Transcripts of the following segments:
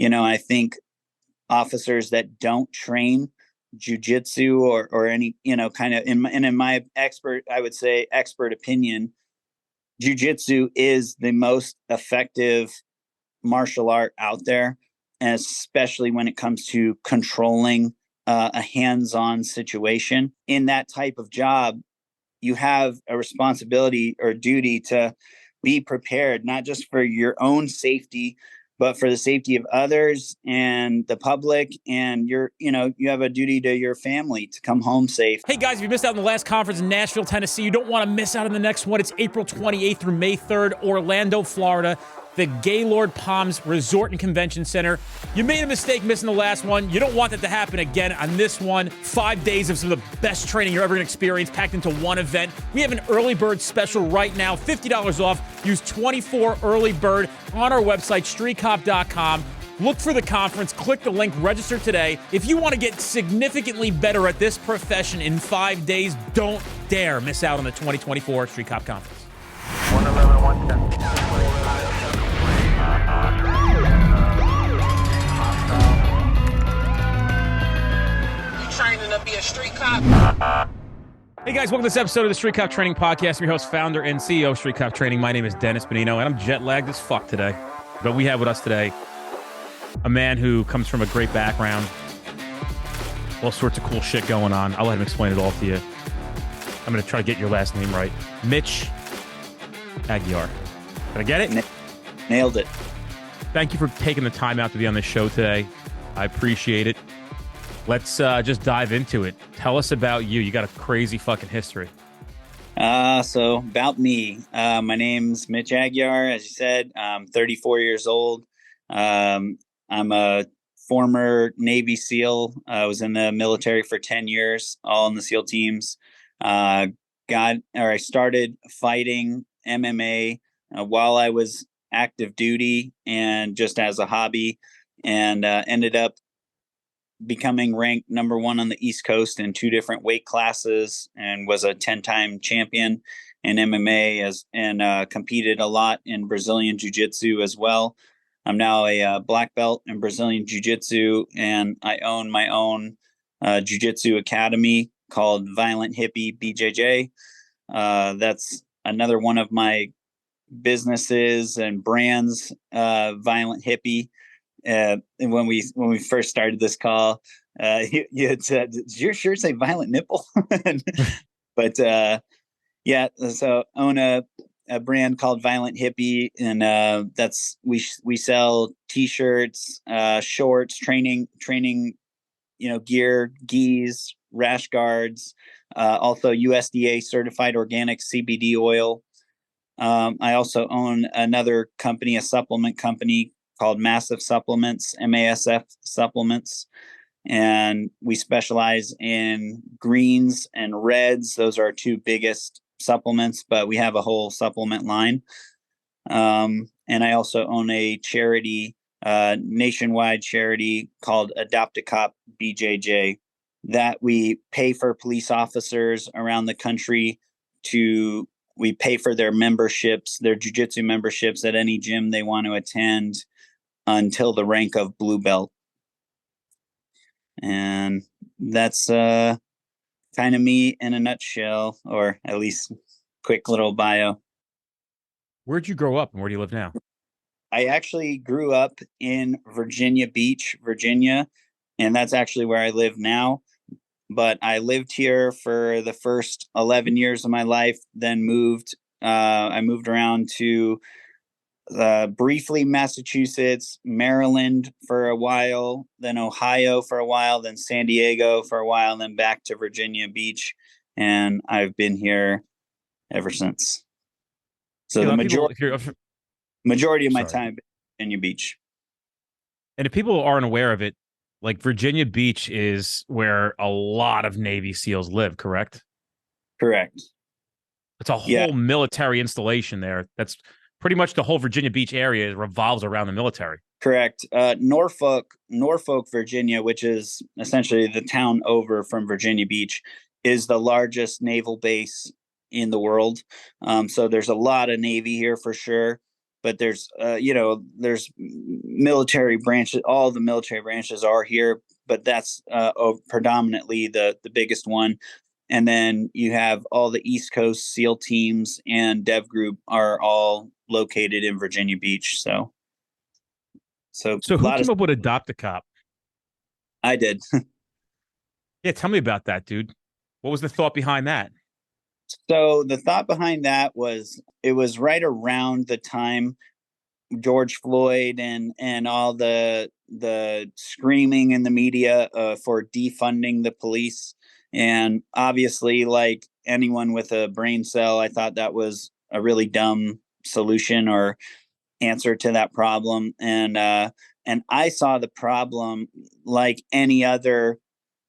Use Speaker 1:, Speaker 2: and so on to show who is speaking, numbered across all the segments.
Speaker 1: I think officers that don't train jujitsu or any, kind of in my expert opinion, jujitsu is the most effective martial art out there, and especially when it comes to controlling a hands-on situation. In that type of job, you have a responsibility or duty to be prepared, not just for your own safety, but for the safety of others and the public. And you have a duty to your family to come home safe.
Speaker 2: Hey guys, if you missed out on the last conference in Nashville, Tennessee, you don't want to miss out on the next one. It's April 28th through May 3rd, Orlando, Florida, the Gaylord Palms Resort and Convention Center. You made a mistake missing the last one. You don't want that to happen again on this one. 5 days of some of the best training you're ever going to experience packed into one event. We have an early bird special right now, $50 off. Use 24 early bird on our website, streetcop.com. Look for the conference, click the link, register today. If you want to get significantly better at this profession in 5 days, don't dare miss out on the 2024 Street Cop Conference.
Speaker 3: 111, 110.
Speaker 4: Training to be a street cop.
Speaker 2: Hey guys, welcome to this episode of the Street Cop Training Podcast. I'm your host, founder, and CEO of Street Cop Training. My name is Dennis Benino, and I'm jet lagged as fuck today. But we have with us today a man who comes from a great background, all sorts of cool shit going on. I'll let him explain it all to you. I'm going to try to get your last name right. Mitch Aguiar. Did I get it?
Speaker 1: Nailed it.
Speaker 2: Thank you for taking the time out to be on this show today. I appreciate it. Let's just dive into it. Tell us about you. You got a crazy fucking history.
Speaker 1: So about me, my name's Mitch Aguiar. As you said, I'm 34 years old. I'm a former Navy SEAL. I was in the military for 10 years, all in the SEAL teams. I started fighting MMA while I was active duty and just as a hobby, and ended up becoming ranked number one on the East Coast in 2 different weight classes, and was a 10-time champion in MMA and competed a lot in Brazilian Jiu Jitsu as well. I'm now a black belt in Brazilian Jiu Jitsu, and I own my own Jiu Jitsu academy called Violent Hippie BJJ. That's another one of my businesses and brands, Violent Hippie. And when we first started this call, you had said, "Does your shirt say Violent Nipple?" But yeah, so own a brand called Violent Hippie, and that's we sell t-shirts, shorts, training, gear, gis, rash guards, also USDA certified organic CBD oil. I also own another company, a supplement company called MASF Supplements, MASF Supplements. And we specialize in greens and reds. Those are our 2 biggest supplements, but we have a whole supplement line. And I also own a charity, nationwide charity called Cop BJJ, that we pay for police officers around the country we pay for their memberships, their jiu-jitsu memberships at any gym they want to attend until the rank of blue belt. And that's kind of me in a nutshell, or at least quick little bio.
Speaker 2: Where'd you grow up and where do you live now?
Speaker 1: I actually grew up in Virginia Beach, Virginia, and that's actually where I live now. But I lived here for the first 11 years of my life, then I moved around to briefly Massachusetts, Maryland for a while, then Ohio for a while, then San Diego for a while, then back to Virginia Beach. And I've been here ever since. So the majority of my time in Virginia Beach.
Speaker 2: And if people aren't aware of it, like Virginia Beach is where a lot of Navy SEALs live, correct?
Speaker 1: Correct.
Speaker 2: It's a whole military installation there. That's pretty much the whole Virginia Beach area revolves around the military.
Speaker 1: Correct. Norfolk, Virginia, which is essentially the town over from Virginia Beach, is the largest naval base in the world. So there's a lot of Navy here for sure. but there's there's military branches. All the military branches are here, but that's predominantly the biggest one. And then you have all the East Coast SEAL teams and Dev Group are all located in Virginia Beach. So
Speaker 2: So
Speaker 1: a
Speaker 2: who
Speaker 1: lot of
Speaker 2: came up with Adopt a Cop?
Speaker 1: I did.
Speaker 2: Yeah, tell me about that, dude. What was the thought behind that?
Speaker 1: So the thought behind that was it was right around the time George Floyd and all the screaming in the media for defunding the police. And obviously, like anyone with a brain cell, I thought that was a really dumb solution or answer to that problem. And I saw the problem like any other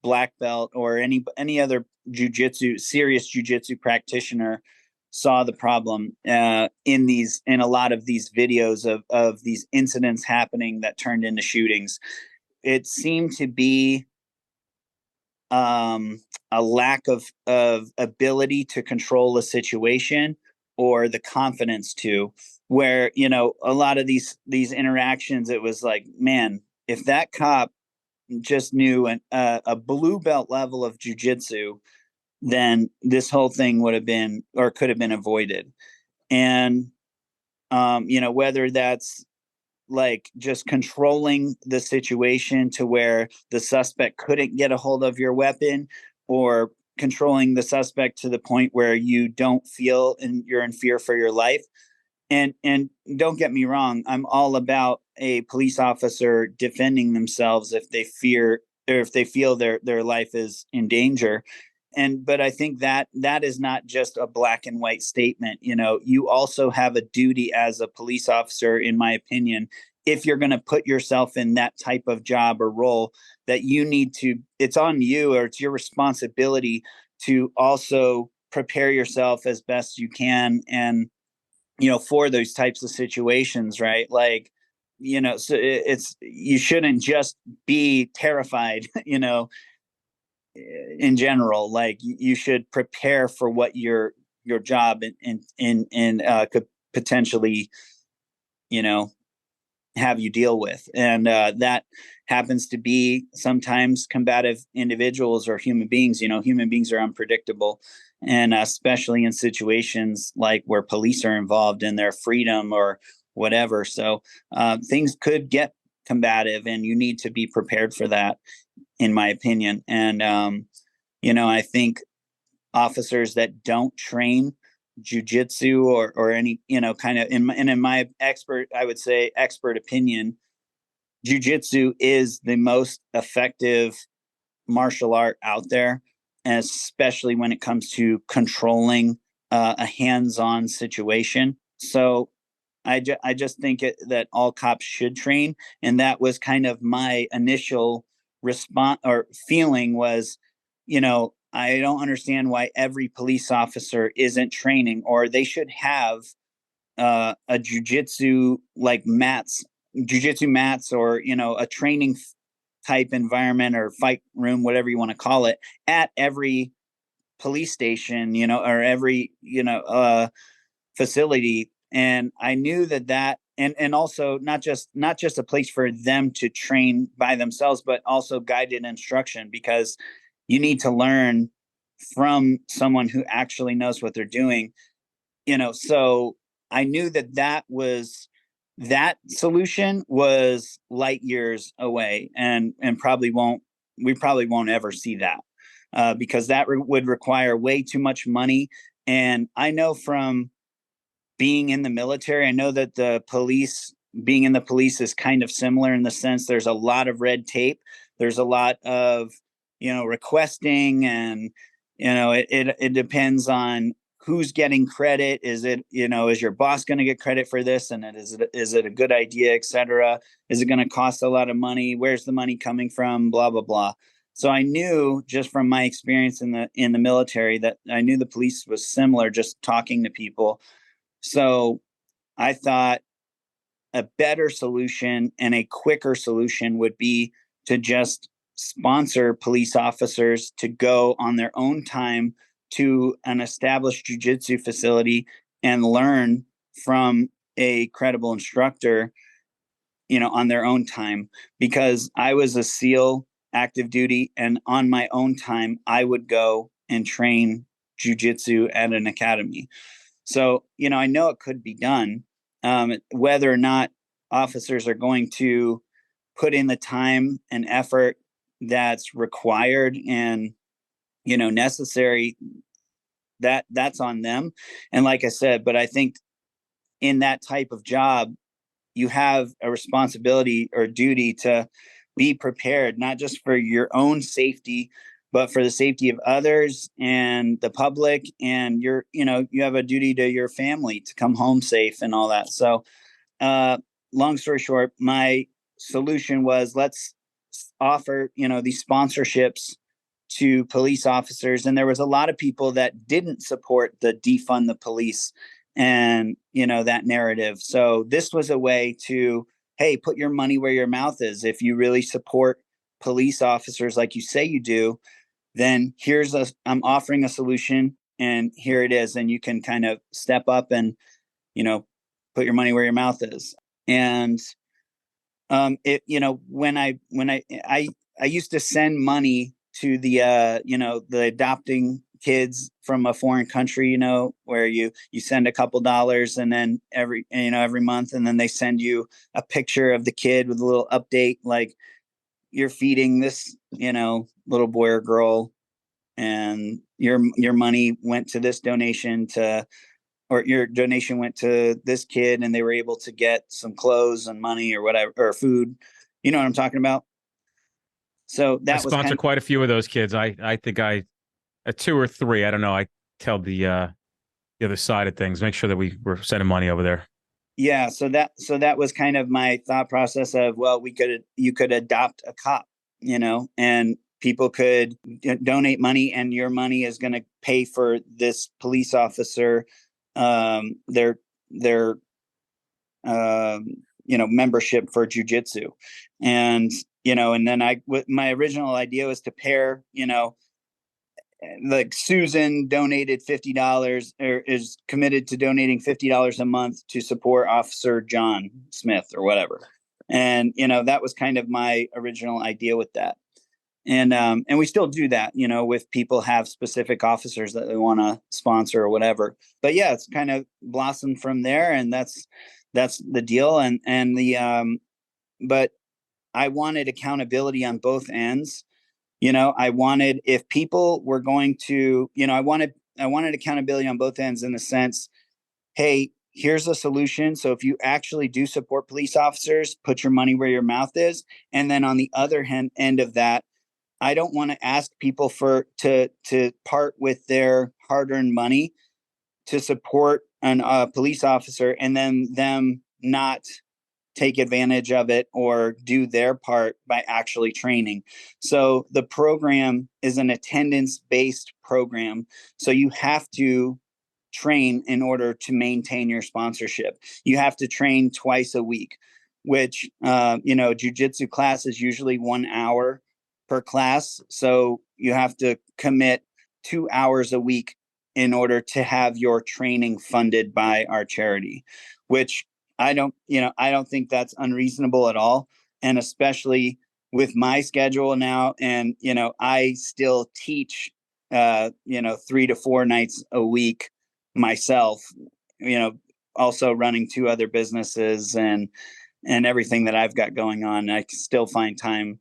Speaker 1: black belt or any other serious jujitsu practitioner saw the problem in a lot of these videos of these incidents happening that turned into shootings. It seemed to be a lack of ability to control a situation or the confidence to, where a lot of these interactions, it was like, man, if that cop just knew a blue belt level of jujitsu, then this whole thing would have been or could have been avoided. And whether that's like just controlling the situation to where the suspect couldn't get a hold of your weapon, or controlling the suspect to the point where you don't feel and you're in fear for your life. And don't get me wrong, I'm all about a police officer defending themselves if they fear or if they feel their life is in danger. But I think that is not just a black and white statement. You also have a duty as a police officer, in my opinion, if you're going to put yourself in that type of job or role, that you need to, it's on you, or it's your responsibility to also prepare yourself as best you can. And, for those types of situations, right? Like, so you shouldn't just be terrified, in general. Like, you should prepare for what your job could potentially, have you deal with. And that happens to be sometimes combative individuals or human beings. Human beings are unpredictable, and especially in situations like where police are involved in their freedom or whatever. So things could get combative, and you need to be prepared for that, in my opinion. And I think officers that don't train jujitsu or any, kind of in my I would say expert opinion, jujitsu is the most effective martial art out there, especially when it comes to controlling a hands-on situation. So I just think that all cops should train. And that was kind of my initial response or feeling was, I don't understand why every police officer isn't training, or they should have a jujitsu mats, or, a training type environment or fight room, whatever you want to call it, at every police station, or every, facility. And I knew that and also not just a place for them to train by themselves, but also guided instruction, because you need to learn from someone who actually knows what they're doing. So I knew that solution was light years away, and we probably won't ever see that, because that would require way too much money. And I know from being in the military, I know that being in the police is kind of similar, in the sense there's a lot of red tape. There's a lot of, requesting, and, it depends on who's getting credit. Is it, is your boss going to get credit for this? And is it a good idea, et cetera? Is it going to cost a lot of money? Where's the money coming from? Blah, blah, blah. So I knew, just from my experience in the military, that I knew the police was similar, just talking to people. So I thought a better solution and a quicker solution would be to just sponsor police officers to go on their own time to an established jiu-jitsu facility and learn from a credible instructor, on their own time, because I was a SEAL active duty, and on my own time, I would go and train jujitsu at an academy. So, I know it could be done. Whether or not officers are going to put in the time and effort that's required and, necessary, that's on them. And like I said, but I think in that type of job, you have a responsibility or duty to be prepared, not just for your own safety, but for the safety of others and the public. And you have a duty to your family to come home safe and all that. So, long story short, my solution was, let's offer, these sponsorships to police officers. And there was a lot of people that didn't support the defund the police and, that narrative. So this was a way to, hey, put your money where your mouth is. If you really support police officers like you say you do, then I'm offering a solution, and here it is. And you can kind of step up and, put your money where your mouth is. And when I used to send money to the the adopting kids from a foreign country, where you send a couple dollars, and then every month, and then they send you a picture of the kid with a little update, like, you're feeding this, little boy or girl, and your money went to this donation or your donation went to this kid, and they were able to get some clothes and money or whatever, or food. You know what I'm talking about? So
Speaker 2: I
Speaker 1: that was
Speaker 2: sponsor quite a few of those kids. I think two or three. I don't know. I tell the other side of things. Make sure that we're sending money over there.
Speaker 1: Yeah. So that was kind of my thought process of, well, you could adopt a cop, and people could donate money, and your money is going to pay for this police officer, their membership for jujitsu. And, and then my original idea was to pair, like Susan donated $50, or is committed to donating $50 a month to support Officer John Smith or whatever. And, that was kind of my original idea with that. And we still do that, with people have specific officers that they want to sponsor or whatever. But yeah, it's kind of blossomed from there, and that's the deal. But I wanted accountability on both ends. I wanted, if people were going to, I wanted accountability on both ends, in the sense, hey, here's a solution. So if you actually do support police officers, put your money where your mouth is. And then on the other end of that, I don't want to ask people to part with their hard-earned money to support a police officer, and then them not take advantage of it or do their part by actually training. So the program is an attendance-based program. So you have to train in order to maintain your sponsorship. You have to train twice a week, which, jiu-jitsu class is usually 1 hour per class. So you have to commit 2 hours a week in order to have your training funded by our charity, which I don't think that's unreasonable at all. And especially with my schedule now, and, I still teach, 3 to 4 nights a week myself, also running 2 other businesses and everything that I've got going on. I can still find time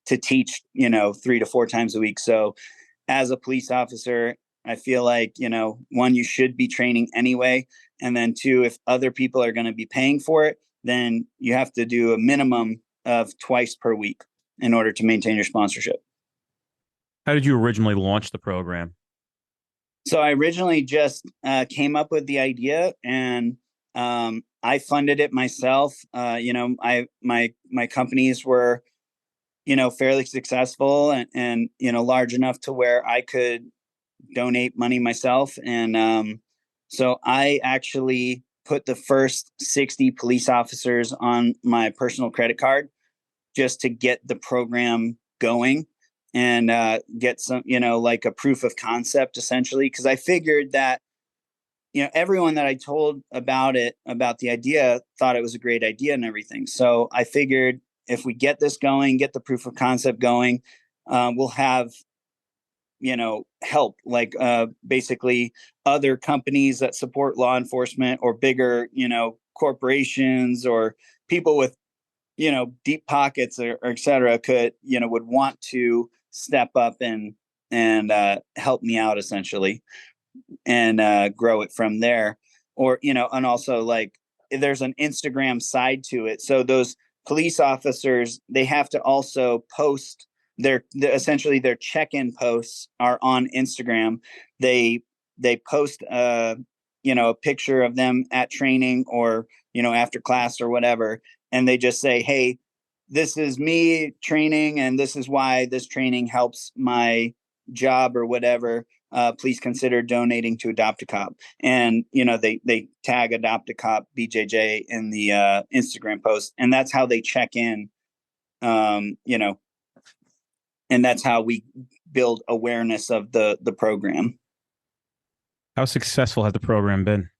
Speaker 1: to teach, 3 to 4 times a week. So as a police officer, I feel like, one, you should be training anyway. And then 2, if other people are going to be paying for it, then you have to do a minimum of twice per week in order to maintain your sponsorship.
Speaker 2: How did you originally launch the program?
Speaker 1: So I originally just came up with the idea, and I funded it myself. My companies were, fairly successful and large enough to where I could donate money myself. And so I actually put the first 60 police officers on my personal credit card just to get the program going and get some, like a proof of concept, essentially, because I figured that everyone that I told about the idea thought it was a great idea and everything. So I figured if we get this going, get the proof of concept going, we'll have, help, like basically other companies that support law enforcement, or bigger, corporations, or people with, deep pockets, or et cetera, would want to step up and help me out, essentially, and grow it from there. Or, and also, like, there's an Instagram side to it. So those police officers, they have to also post essentially their check-in posts are on Instagram. They post a picture of them at training, or after class or whatever, and they just say, hey, this is me training, and this is why this training helps my job, or whatever. Please consider donating to Adopt a Cop. And, they tag Adopt a Cop BJJ in the Instagram post. And that's how they check in, and that's how we build awareness of the program.
Speaker 2: How successful has the program been?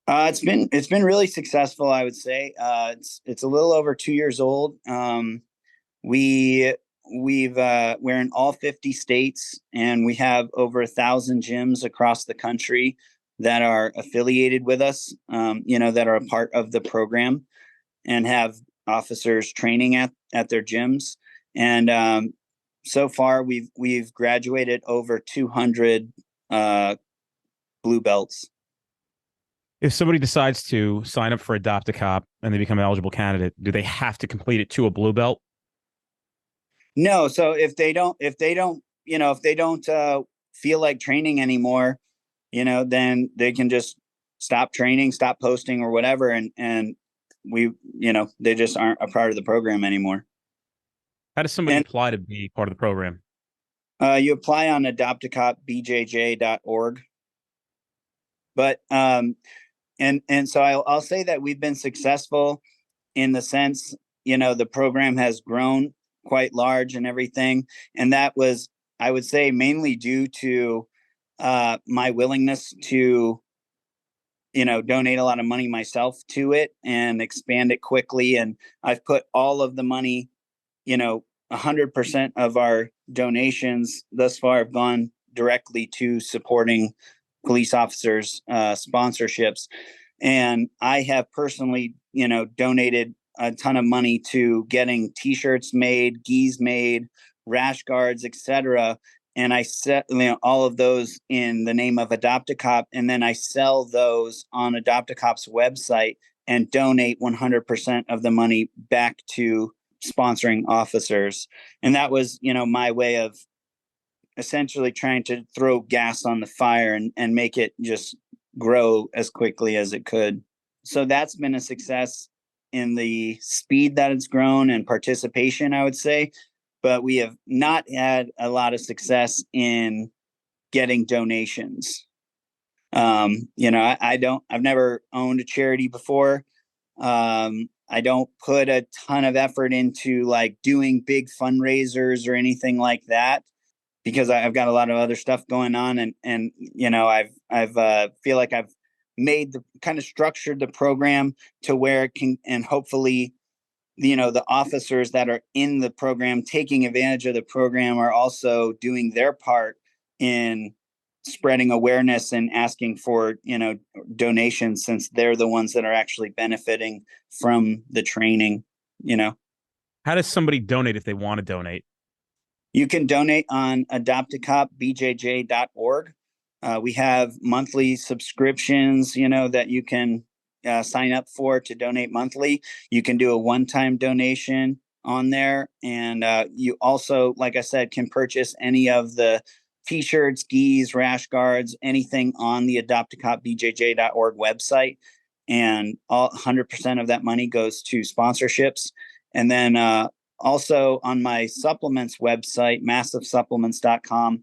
Speaker 1: It's been really successful, I would say. It's a little over 2 years old. We're in all 50 states, and we have over 1,000 gyms across the country that are affiliated with us, that are a part of the program, and have officers training at their gyms. And so far we've graduated over 200 blue belts.
Speaker 2: If somebody decides to sign up for Adopt a Cop and they become an eligible candidate, do they have to complete it to a blue belt?
Speaker 1: No. So if they don't feel like training anymore, then they can just stop training, stop posting, or whatever. And we, they just aren't a part of the program anymore.
Speaker 2: How does somebody apply to be part of the program?
Speaker 1: You apply on adoptacopbjj.org. But, and so I'll say that we've been successful in the sense, the program has grown quite large and everything. And that was, I would say, mainly due to my willingness to, donate a lot of money myself to it and expand it quickly. And I've put all of the money, 100% of our donations thus far have gone directly to supporting police officers' sponsorships. And I have personally, donated a ton of money to getting t-shirts made, gis made, rash guards, etc. And I set all of those in the name of Adopt a Cop, and then I sell those on Adopt a Cop's website and donate 100% of the money back to sponsoring officers. And that was, my way of essentially trying to throw gas on the fire and make it just grow as quickly as it could. So that's been a success in the speed that it's grown and participation, I would say. But we have not had a lot of success in getting donations. I've never owned a charity before. I don't put a ton of effort into like doing big fundraisers or anything like that, because I've got a lot of other stuff going on, and I've feel like I've made the kind of structured the program to where it can, and hopefully, the officers that are in the program taking advantage of the program are also doing their part in spreading awareness and asking for, donations, since they're the ones that are actually benefiting from the training.
Speaker 2: How does somebody donate if they want to donate?
Speaker 1: You can donate on adoptacopbjj.org. We have monthly subscriptions, that you can sign up for to donate monthly. You can do a one-time donation on there. And you also, like I said, can purchase any of the t-shirts, gis, rash guards, anything on the adoptacopbjj.org website. And 100% of that money goes to sponsorships. And then also on my supplements website, massivsupplements.com,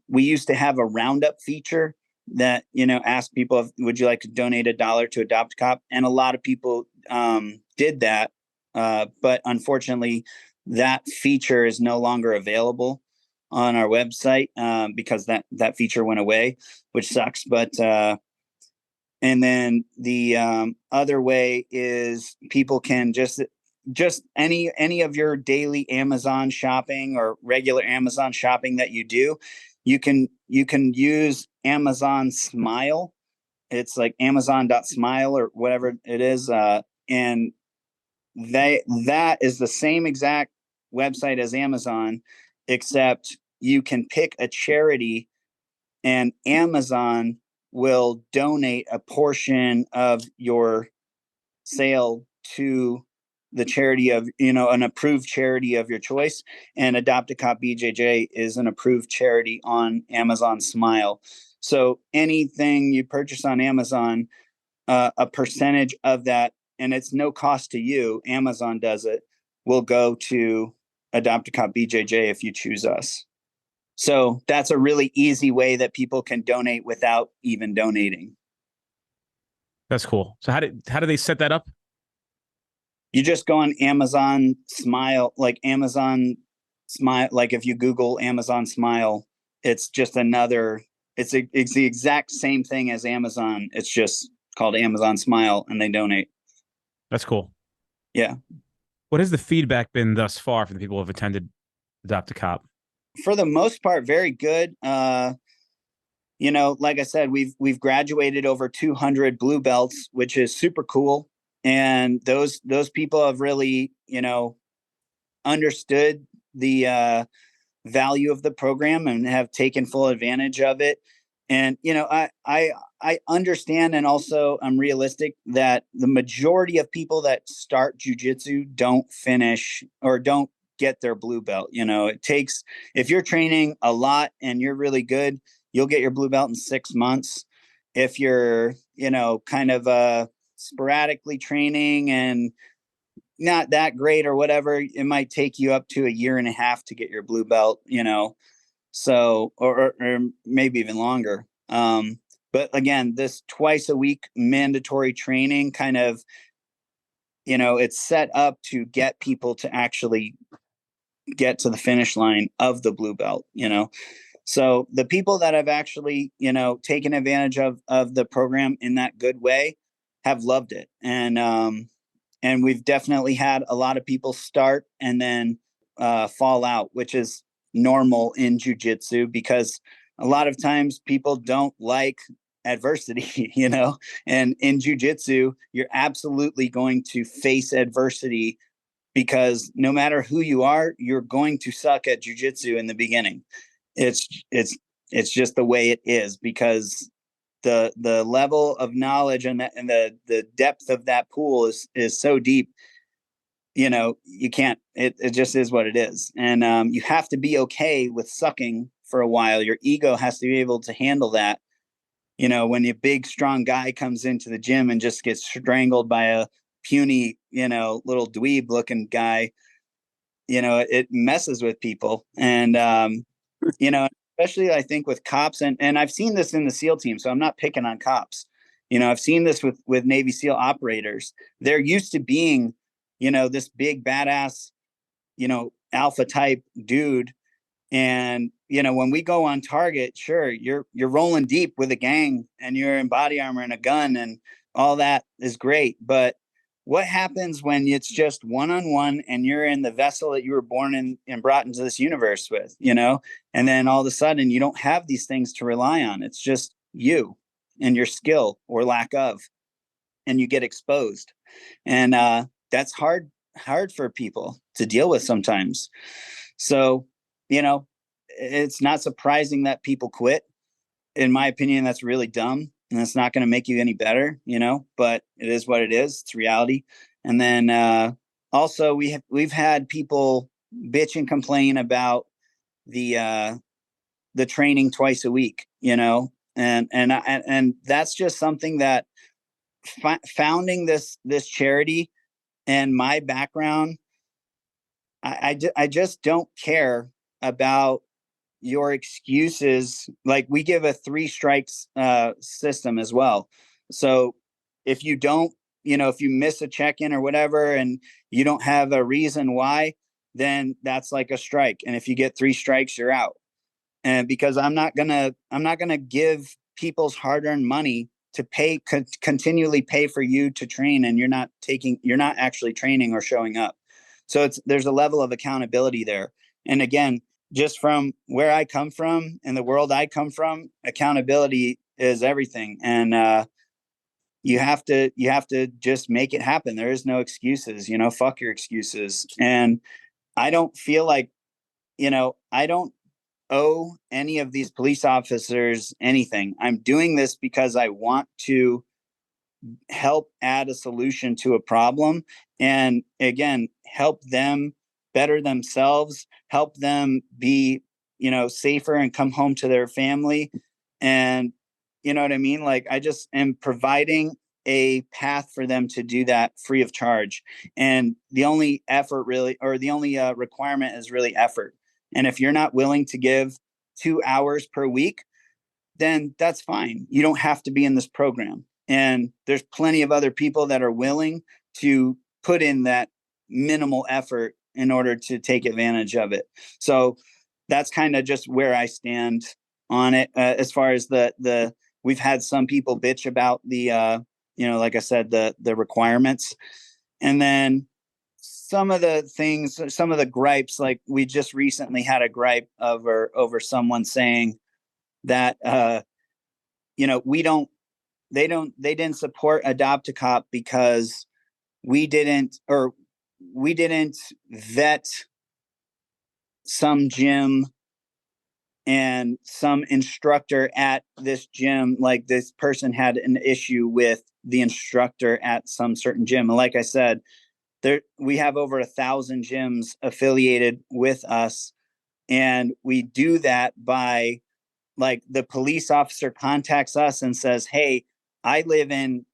Speaker 1: we used to have a roundup feature that, asked people, would you like to donate $1 to Adopt a Cop? And a lot of people did that. But unfortunately, that feature is no longer available. on our website because that feature went away, which sucks. But and then the other way is people can just any of your daily Amazon shopping or regular Amazon shopping that you do, you can use Amazon Smile. It's like Amazon.smile or whatever it is, and that is the same exact website as Amazon, except you can pick a charity, and Amazon will donate a portion of your sale to the charity of, an approved charity of your choice. And Adopt a Cop BJJ is an approved charity on Amazon Smile. So anything you purchase on Amazon, a percentage of that, and it's no cost to you, Amazon does it, will go to Adopt a Cop BJJ if you choose us. So that's a really easy way that people can donate without even donating.
Speaker 2: That's cool. So how do they set that up?
Speaker 1: You just go on Amazon Smile, like Amazon Smile. Like if you Google Amazon Smile, it's just it's the exact same thing as Amazon. It's just called Amazon Smile, and they donate.
Speaker 2: That's cool.
Speaker 1: Yeah.
Speaker 2: What has the feedback been thus far from the people who have attended Adopt a Cop?
Speaker 1: For the most part, very good. Like I said, we've graduated over 200 blue belts, which is super cool. And those people have really, understood the value of the program and have taken full advantage of it. And, I understand, and also I'm realistic that the majority of people that start jujitsu don't finish or don't get their blue belt. It takes, if you're training a lot and you're really good, you'll get your blue belt in 6 months. If you're, kind of sporadically training and not that great or whatever, it might take you up to 1.5 years to get your blue belt, so, or maybe even longer. But again, this twice a week mandatory training kind of, it's set up to get people to actually get to the finish line of the blue belt, So the people that have actually, taken advantage of the program in that good way have loved it. And we've definitely had a lot of people start and then fall out, which is normal in jujitsu because a lot of times people don't like adversity, and in jujitsu, you're absolutely going to face adversity because no matter who you are, you're going to suck at jujitsu in the beginning. It's just the way it is because the level of knowledge and the depth of that pool is so deep, you can't, it just is what it is. And you have to be okay with sucking for a while. Your ego has to be able to handle that. When a big, strong guy comes into the gym and just gets strangled by a puny, little dweeb looking guy, it messes with people. And, especially I think with cops and I've seen this in the SEAL team. So I'm not picking on cops. I've seen this with Navy SEAL operators. They're used to being, this big badass, alpha type dude. And, when we go on target, sure, you're rolling deep with a gang and you're in body armor and a gun and all that is great. But what happens when it's just one-on-one and you're in the vessel that you were born in and brought into this universe with, and then all of a sudden you don't have these things to rely on. It's just you and your skill or lack of, and you get exposed. And that's hard for people to deal with sometimes. So, it's not surprising that people quit. In my opinion, that's really dumb. And it's not going to make you any better, but it is what it is. It's reality. And then also we've had people bitch and complain about the training twice a week, and that's just something that founding this charity and my background, I just don't care about your excuses. Like we give a 3 strikes system as well. So if you don't, if you miss a check-in or whatever, and you don't have a reason why, then that's like a strike. And if you get 3 strikes, you're out. And because I'm not gonna give people's hard-earned money to continually pay for you to train, and you're not actually training or showing up. So there's a level of accountability there. And again, just from where I come from and the world I come from, accountability is everything. And you have to just make it happen. There is no excuses, fuck your excuses. And I don't feel like, I don't owe any of these police officers anything. I'm doing this because I want to help add a solution to a problem. And again, help them better themselves, help them be, safer and come home to their family. And you know what I mean? Like, I just am providing a path for them to do that free of charge. And the only effort really, or the only requirement is really effort. And if you're not willing to give 2 hours per week, then that's fine. You don't have to be in this program. And there's plenty of other people that are willing to put in that minimal effort in order to take advantage of it. So that's kind of just where I stand on it. As far as we've had some people bitch about the, like I said, the requirements. And then some of the gripes, like we just recently had a gripe over someone saying that, they didn't support Adopt a Cop because we didn't vet some gym and some instructor at this gym. Like, this person had an issue with the instructor at some certain gym. And like I said, we have over 1,000 gyms affiliated with us. And we do that by, like, the police officer contacts us and says, hey, I live in,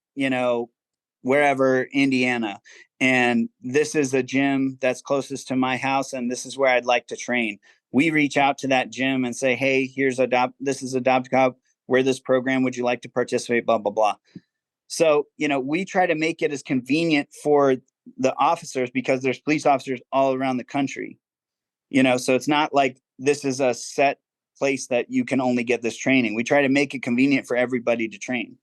Speaker 1: wherever, Indiana, and this is a gym that's closest to my house, and this is where I'd like to train. We reach out to that gym and say, hey, this is Adopt a Cop. We're this program. Would you like to participate? Blah, blah, blah. So, we try to make it as convenient for the officers, because there's police officers all around the country, so it's not like this is a set place that you can only get this training. We try to make it convenient for everybody to train.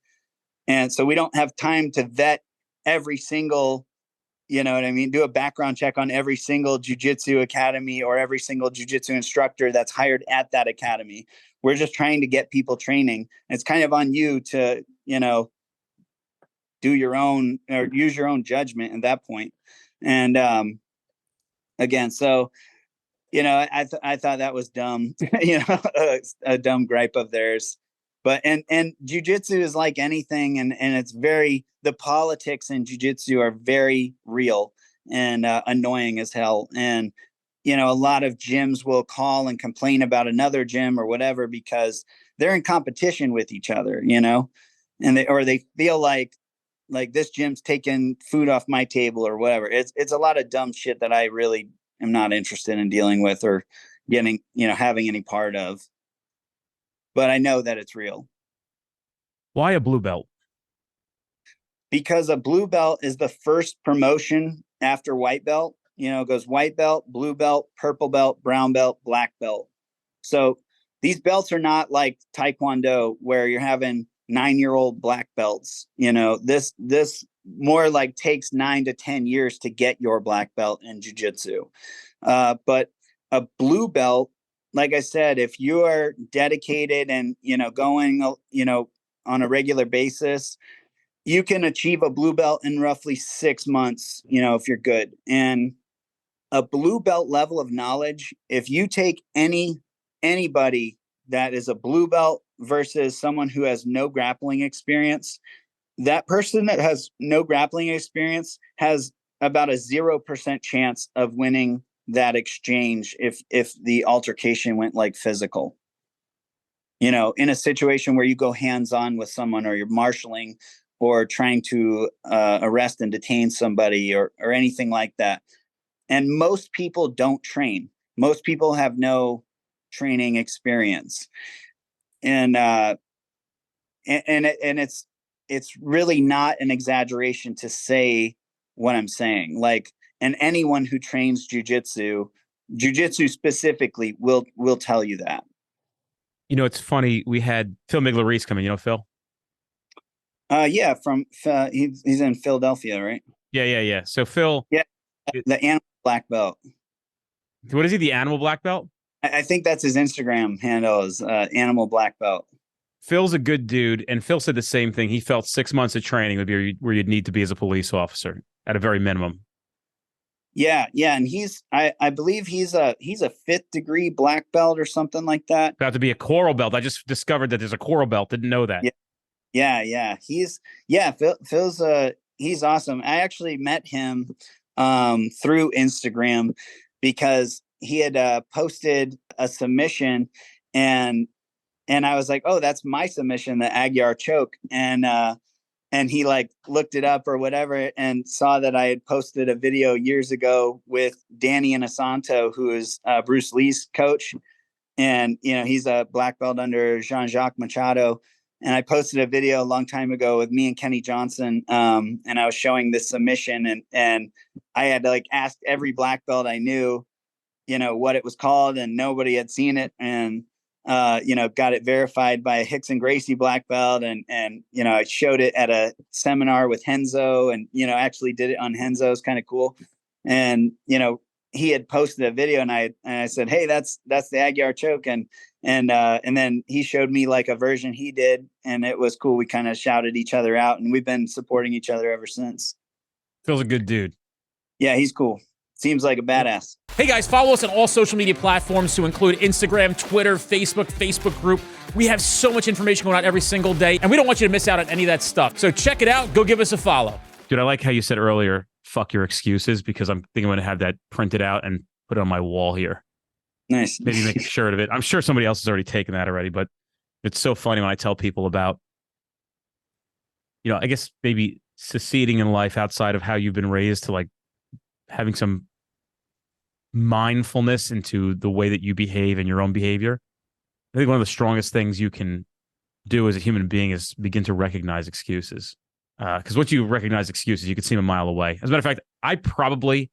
Speaker 1: And so we don't have time to vet every single, do a background check on every single jiu-jitsu academy or every single jiu-jitsu instructor that's hired at that academy. We're just trying to get people training. And it's kind of on you to, do your own, or use your own judgment at that point. And again, so, I thought that was dumb, a dumb gripe of theirs. But and jiu-jitsu is like anything, and it's the politics in jiu-jitsu are very real and annoying as hell. And a lot of gyms will call and complain about another gym or whatever because they're in competition with each other, and they feel like this gym's taking food off my table or whatever. It's a lot of dumb shit that I really am not interested in dealing with or getting, having any part of. But I know that it's real.
Speaker 2: Why a blue belt?
Speaker 1: Because a blue belt is the first promotion after white belt. It goes white belt, blue belt, purple belt, brown belt, black belt. So these belts are not like Taekwondo where you're having 9-year-old black belts. This more like takes 9 to 10 years to get your black belt in jiu-jitsu. But a blue belt, like I said, if you are dedicated and, going, on a regular basis, you can achieve a blue belt in roughly 6 months, if you're good. And a blue belt level of knowledge, if you take anybody that is a blue belt versus someone who has no grappling experience, that person that has no grappling experience has about a 0% chance of winning that exchange if the altercation went like physical. In a situation where you go hands-on with someone, or you're marshaling or trying to arrest and detain somebody or anything like that. And most people don't train. Most people have no training experience. And it's really not an exaggeration to say what I'm saying. Like, and anyone who trains jiu-jitsu specifically will tell you that.
Speaker 2: You know, it's funny. We had Phil Migler-Reese come in. You know, Phil?
Speaker 1: Yeah, from he's in Philadelphia, right?
Speaker 2: Yeah. So Phil,
Speaker 1: Yeah, the animal black belt.
Speaker 2: what is he? The animal black belt?
Speaker 1: I think that's his Instagram handle is animal black belt.
Speaker 2: Phil's a good dude, and Phil said the same thing. He felt 6 months of training would be where you'd need to be as a police officer at a very minimum.
Speaker 1: Yeah, and I believe he's a fifth degree black belt or something like that.
Speaker 2: About to be a coral belt. I just discovered that there's a coral belt. Didn't know that.
Speaker 1: Yeah. Phil's he's awesome. I actually met him through Instagram because he had posted a submission and I was like, oh, that's my submission, the Aguiar choke. And he like looked it up or whatever and saw that I had posted a video years ago with Danny Inosanto, who is Bruce Lee's coach. And, he's a black belt under Jean-Jacques Machado. And I posted a video a long time ago with me and Kenny Johnson. And I was showing this submission and I had to like ask every black belt I knew, what it was called, and nobody had seen it. And, got it verified by a Hicks and Gracie black belt. And, I showed it at a seminar with Henzo and, actually did it on Henzo. It's kind of cool. And, he had posted a video and I said, hey, that's the Aguiar choke. And then he showed me like a version he did and it was cool. We kind of shouted each other out and we've been supporting each other ever since.
Speaker 2: Phil's a good dude.
Speaker 1: Yeah, he's cool. Seems like a badass.
Speaker 2: Hey guys, follow us on all social media platforms to include Instagram, Twitter, Facebook group. We have so much information going out every single day, and we don't want you to miss out on any of that stuff. So check it out. Go give us a follow. Dude, I like how you said earlier, fuck your excuses, because I'm thinking I'm going to have that printed out and put it on my wall here.
Speaker 1: Nice.
Speaker 2: Maybe make a shirt of it. I'm sure somebody else has already taken that already, but it's so funny when I tell people about, I guess maybe succeeding in life outside of how you've been raised, to like having some mindfulness into the way that you behave and your own behavior. I think one of the strongest things you can do as a human being is begin to recognize excuses. Because once you recognize excuses, you can see them a mile away. As a matter of fact, I probably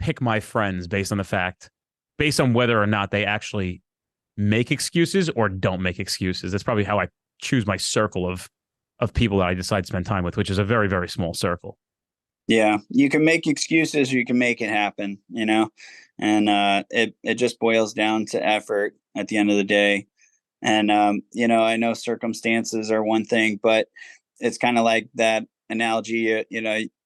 Speaker 2: pick my friends based on whether or not they actually make excuses or don't make excuses. That's probably how I choose my circle of people that I decide to spend time with, which is a very, very small circle.
Speaker 1: Yeah, you can make excuses or you can make it happen, and it just boils down to effort at the end of the day. And, I know circumstances are one thing, but it's kind of like that analogy,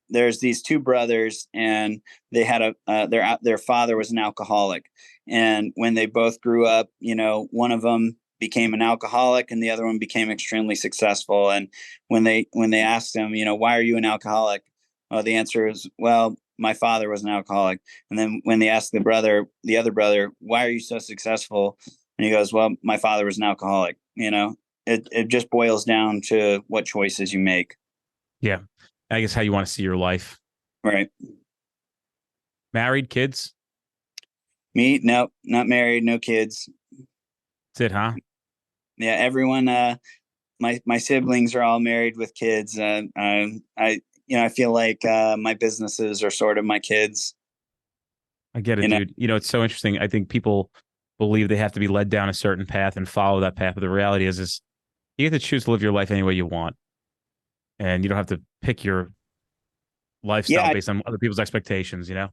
Speaker 1: there's these two brothers and they had their father was an alcoholic. And when they both grew up, one of them became an alcoholic and the other one became extremely successful. And when they asked him, why are you an alcoholic? Well, the answer is, well, my father was an alcoholic. And then when they asked the other brother, why are you so successful? And he goes, well, my father was an alcoholic. It just boils down to what choices you make. Yeah.
Speaker 2: I guess how you want to see your life.
Speaker 1: Right.
Speaker 2: Married, kids?
Speaker 1: Me? No, not married, no kids.
Speaker 2: That's it, huh?
Speaker 1: Yeah. Everyone, my siblings are all married with kids. I feel like my businesses are sort of my kids.
Speaker 2: I get it, dude. It's so interesting. I think people believe they have to be led down a certain path and follow that path. But the reality is you get to choose to live your life any way you want. And you don't have to pick your lifestyle based on other people's expectations, Yeah,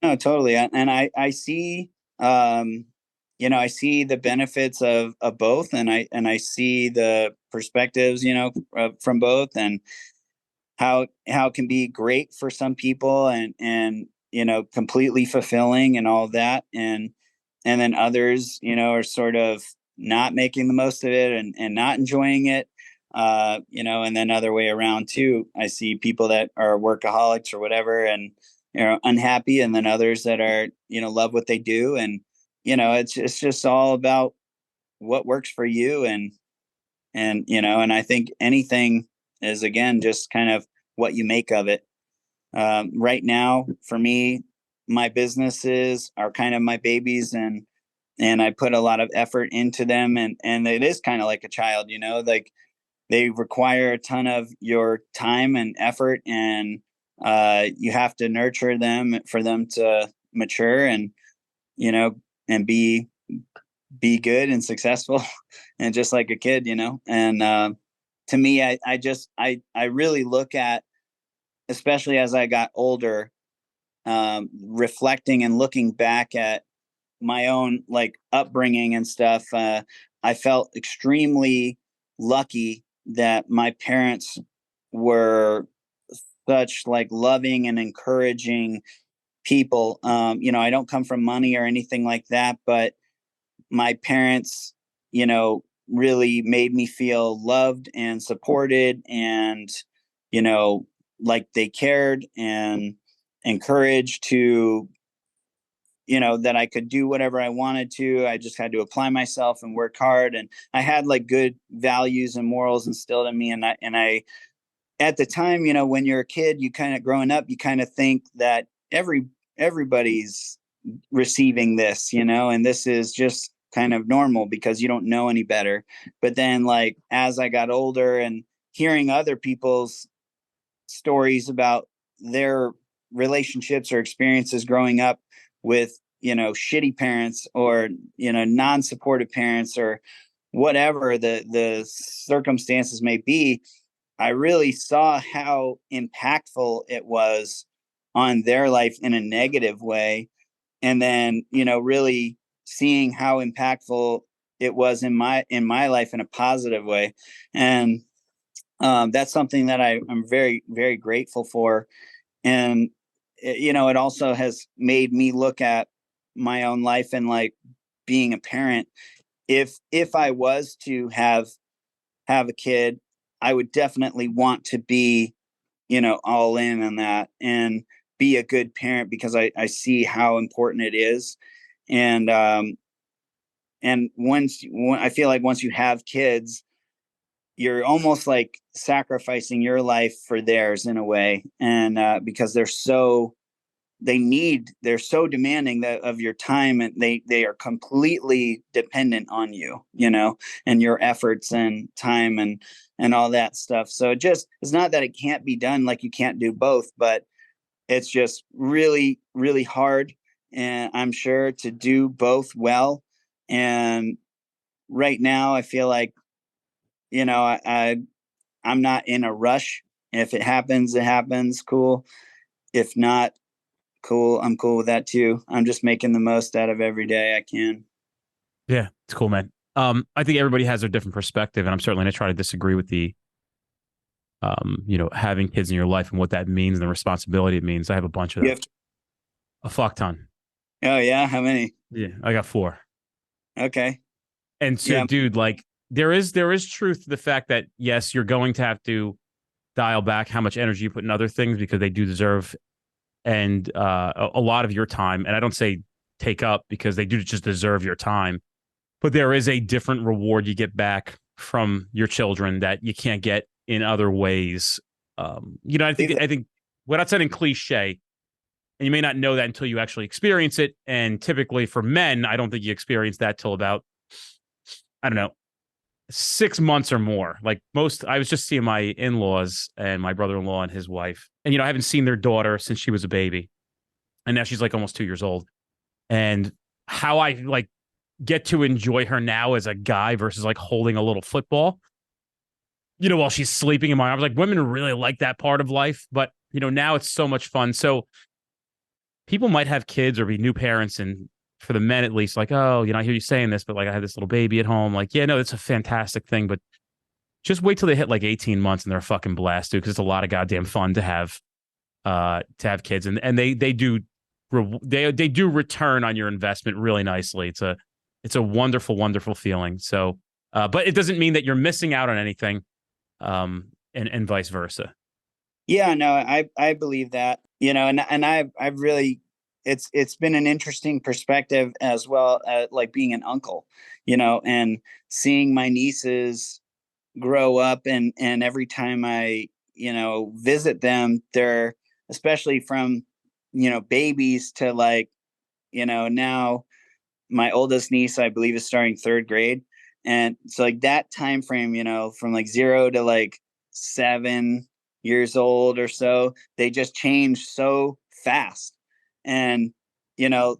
Speaker 1: no, totally. And I see, I see the benefits of both. And I see the perspectives, from both, and how it can be great for some people and completely fulfilling and all of that. And then others, are sort of not making the most of it and not enjoying it. And then other way around too. I see people that are workaholics or whatever and unhappy, and then others that are, love what they do. And, it's just all about what works for you. And I think anything is, again, just kind of what you make of it. Right now, for me, my businesses are kind of my babies, and I put a lot of effort into them, and it is kind of like a child, like they require a ton of your time and effort, and you have to nurture them for them to mature and, and be be good and successful and just like a kid, and to me, I really look at, especially as I got older, reflecting and looking back at my own like upbringing and stuff. I felt extremely lucky that my parents were such like loving and encouraging people. I don't come from money or anything like that, but my parents, really made me feel loved and supported, and, like they cared and encouraged to, that I could do whatever I wanted to. I just had to apply myself and work hard. And I had like good values and morals instilled in me. And I, at the time, when you're a kid, you kind of growing up, you kind of think that everybody's receiving this, and this is just kind of normal because you don't know any better. But then like, as I got older and hearing other people's stories about their relationships or experiences growing up with, shitty parents or, non-supportive parents or whatever the circumstances may be, I really saw how impactful it was on their life in a negative way. And then, really seeing how impactful it was in my life in a positive way. And that's something that I'm very, very grateful for. And, it also has made me look at my own life and like being a parent. If I was to have a kid, I would definitely want to be, all in on that and be a good parent, because I see how important it is. And I feel like once you have kids, you're almost like sacrificing your life for theirs in a way. And because they're so demanding of your time, and they are completely dependent on you, and your efforts and time and all that stuff. So it's not that it can't be done, like you can't do both, but it's just really, really hard. And I'm sure to do both well. And right now I feel like, I'm not in a rush. If it happens, it happens. Cool. If not, cool. I'm cool with that too. I'm just making the most out of every day I can.
Speaker 2: Yeah, it's cool, man. I think everybody has their different perspective, and I'm certainly going to try to disagree with the, having kids in your life and what that means and the responsibility it means. I have a bunch of them. A fuck ton.
Speaker 1: Oh yeah, how many?
Speaker 2: Yeah, I got 4.
Speaker 1: Okay.
Speaker 2: And so,
Speaker 1: Yeah.
Speaker 2: dude, like there is truth to the fact that yes, you're going to have to dial back how much energy you put in other things because they do deserve and a lot of your time. And I don't say take up, because they do just deserve your time. But there is a different reward you get back from your children that you can't get in other ways. I think without sounding cliche, and you may not know that until you actually experience it. And typically for men, I don't think you experience that till about, I don't know, 6 months or more. Like I was just seeing my in-laws and my brother-in-law and his wife. And, I haven't seen their daughter since she was a baby. And now she's like almost 2 years old. And how I like get to enjoy her now as a guy versus like holding a little football, while she's sleeping in my arms. Like women really like that part of life. But, now it's so much fun. So people might have kids or be new parents, and for the men at least, like, oh, I hear you saying this, but like I had this little baby at home. Like, yeah, no, it's a fantastic thing, but just wait till they hit like 18 months and they're a fucking blast, dude, because it's a lot of goddamn fun to have kids, and they do return on your investment really nicely. It's a wonderful, wonderful feeling. So, but it doesn't mean that you're missing out on anything, and vice versa.
Speaker 1: Yeah, no, I believe that, and I've really, it's been an interesting perspective as well, like being an uncle, and seeing my nieces grow up, and every time I, visit them, they're, especially from, babies to like, now my oldest niece, I believe, is starting 3rd grade. And so like that time frame, from like 0 to like 7 years old or so, they just change so fast. And,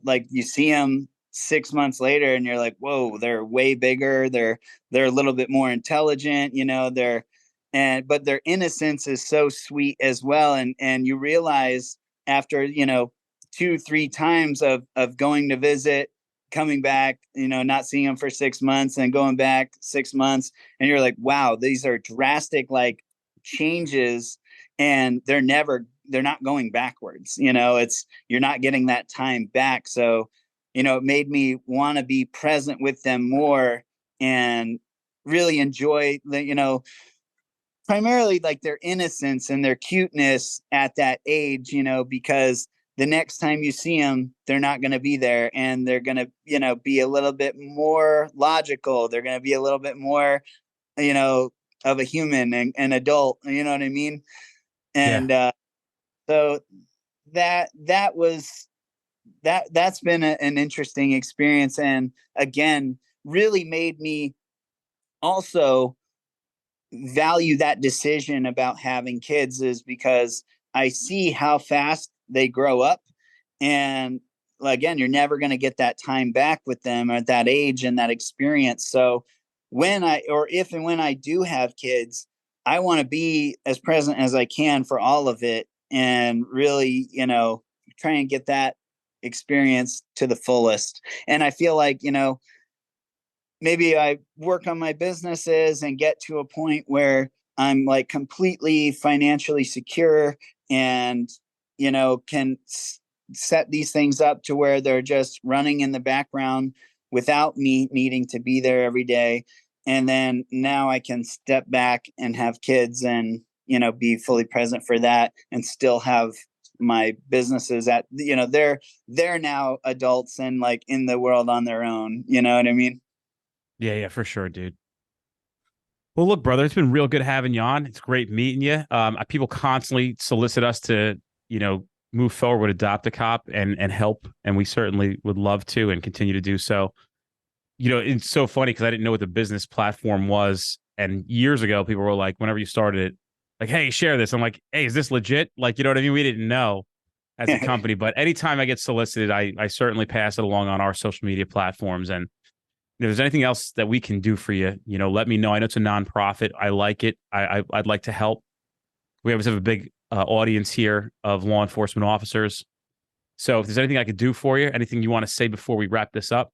Speaker 1: like you see them 6 months later and you're like, whoa, they're way bigger. They're a little bit more intelligent, but their innocence is so sweet as well. And you realize after, 2-3 times of going to visit, coming back, not seeing them for 6 months and going back 6 months. And you're like, wow, these are drastic, like, changes, and they're not going backwards. You're not getting that time back. So, it made me want to be present with them more and really enjoy primarily like their innocence and their cuteness at that age, because the next time you see them, they're not going to be there, and they're going to, be a little bit more logical. They're going to be a little bit more, of a human and an adult, you know what I mean? And, so that's been an interesting experience. And again, really made me also value that decision about having kids, is because I see how fast they grow up. And again, you're never going to get that time back with them at that age and that experience. So if and when I do have kids, I want to be as present as I can for all of it, and really, try and get that experience to the fullest. And I feel like, maybe I work on my businesses and get to a point where I'm like completely financially secure and, can set these things up to where they're just running in the background without me needing to be there every day. And then now I can step back and have kids and, be fully present for that, and still have my businesses at, they're now adults and like in the world on their own. You know what I mean?
Speaker 2: Yeah, for sure, dude. Well, look, brother, it's been real good having you on. It's great meeting you. People constantly solicit us to, move forward with Adopt a Cop and help, and we certainly would love to and continue to do so. It's so funny because I didn't know what the business platform was, and years ago, people were like, whenever you started it, like, "Hey, share this." I'm like, "Hey, is this legit?" Like, you know what I mean? We didn't know as a company, but anytime I get solicited, I certainly pass it along on our social media platforms. And if there's anything else that we can do for you, let me know. I know it's a nonprofit. I like it. I'd like to help. We always have a big audience here of law enforcement officers. So if there's anything I could do for you, anything you want to say before we wrap this up?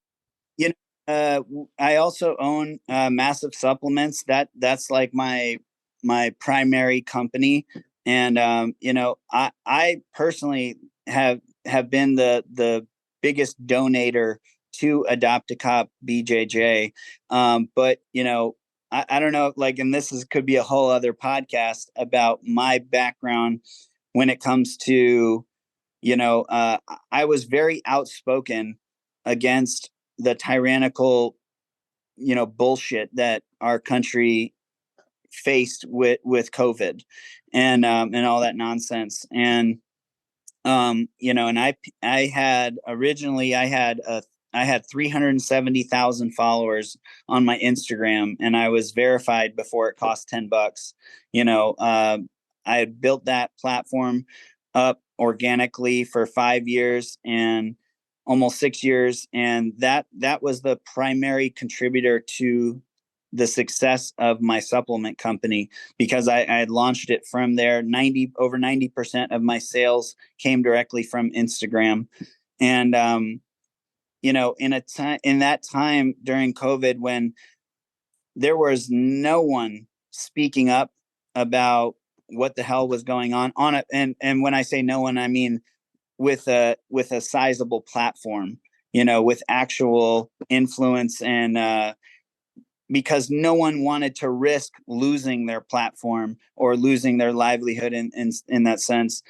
Speaker 1: I also own MASF Supplements. That's like my primary company. And, I personally have been the biggest donator to Adopt a Cop BJJ. But, I don't know, like, and could be a whole other podcast about my background when it comes to, I was very outspoken against the tyrannical, bullshit that our country faced with COVID and all that nonsense. And, and I had originally, I had 370,000 followers on my Instagram, and I was verified before it cost $10. I had built that platform up organically for 5 years and almost 6 years. And that was the primary contributor to the success of my supplement company, because I had launched it from there. Over 90% of my sales came directly from Instagram. And, in that time during COVID, when there was no one speaking up about what the hell was going on it. And when I say no one, I mean with a sizable platform, with actual influence, and because no one wanted to risk losing their platform or losing their livelihood in that sense.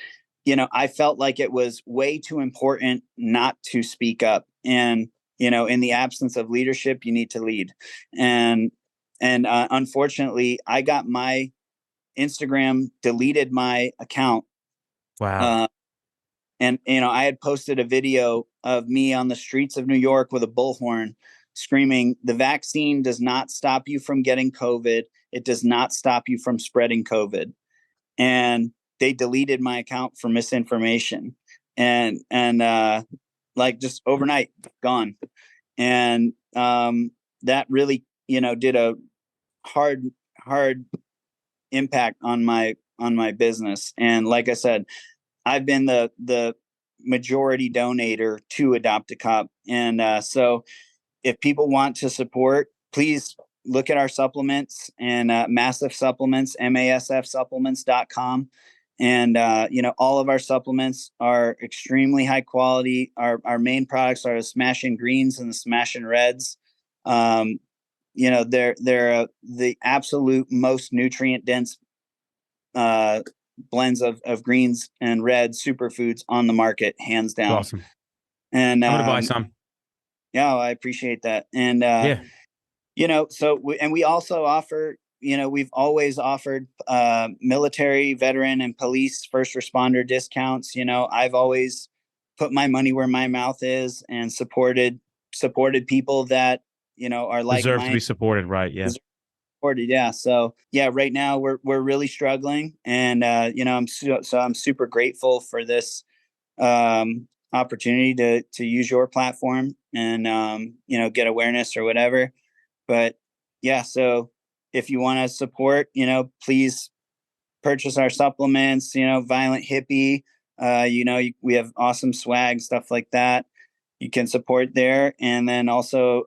Speaker 1: I felt like it was way too important not to speak up. And, in the absence of leadership, you need to lead. And unfortunately, I got my Instagram deleted my account.
Speaker 2: Wow.
Speaker 1: And, I had posted a video of me on the streets of New York with a bullhorn screaming, "The vaccine does not stop you from getting COVID. It does not stop you from spreading COVID." And they deleted my account for misinformation, and like just overnight gone. And that really, did a hard impact on my business. And like I said, I've been the majority donator to Adopt a Cop. And so if people want to support, please look at our supplements and MASF supplements, MASFsupplements.com. And, all of our supplements are extremely high quality. Our main products are the Smashin Greens and the Smashin Reds. They're the absolute most nutrient dense blends of greens and red superfoods on the market, hands down.
Speaker 2: Awesome.
Speaker 1: And
Speaker 2: I'm going to buy some.
Speaker 1: Yeah, I appreciate that. And, we also offer, we've always offered military, veteran, and police first responder discounts. I've always put my money where my mouth is and supported people that, are like
Speaker 2: deserve to be supported, right? Yeah.
Speaker 1: Supported, yeah. So yeah, right now we're really struggling, and I'm super grateful for this opportunity to use your platform and get awareness or whatever. But yeah, so if you want to support, please purchase our supplements, Violent Hippie, we have awesome swag, stuff like that. You can support there. And then also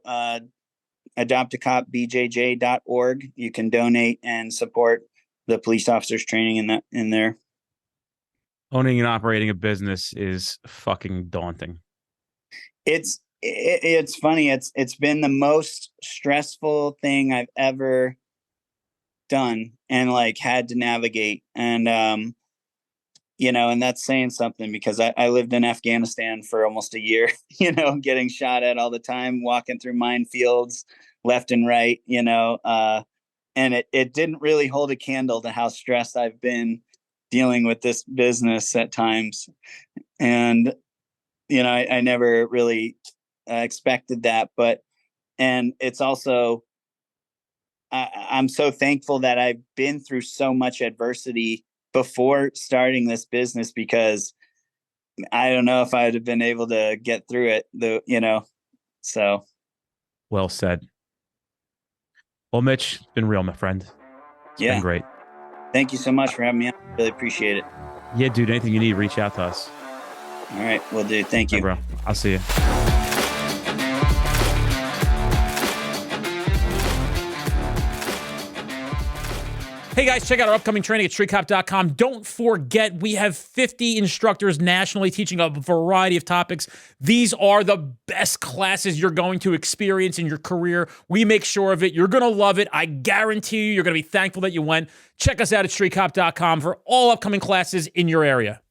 Speaker 1: adoptacopbjj.org. You can donate and support the police officers training in there.
Speaker 2: Owning and operating a business is fucking daunting.
Speaker 1: It's funny. It's been the most stressful thing I've ever done and had to navigate. And, and that's saying something, because I lived in Afghanistan for almost a year, getting shot at all the time, walking through minefields left and right, and it didn't really hold a candle to how stressed I've been dealing with this business at times. And, I never really expected that, and it's also, I'm so thankful that I've been through so much adversity before starting this business, because I don't know if I'd have been able to get through it, so.
Speaker 2: Well said. Well, Mitch, it's been real, my friend. It's been great.
Speaker 1: Thank you so much for having me on. Really appreciate it.
Speaker 2: Yeah, dude, anything you need, reach out to us.
Speaker 1: All right, will do. Thank you.
Speaker 2: Hey, bro. I'll see you. Hey guys, check out our upcoming training at streetcop.com. Don't forget, we have 50 instructors nationally teaching a variety of topics. These are the best classes you're going to experience in your career. We make sure of it. You're going to love it. I guarantee you're going to be thankful that you went. Check us out at streetcop.com for all upcoming classes in your area.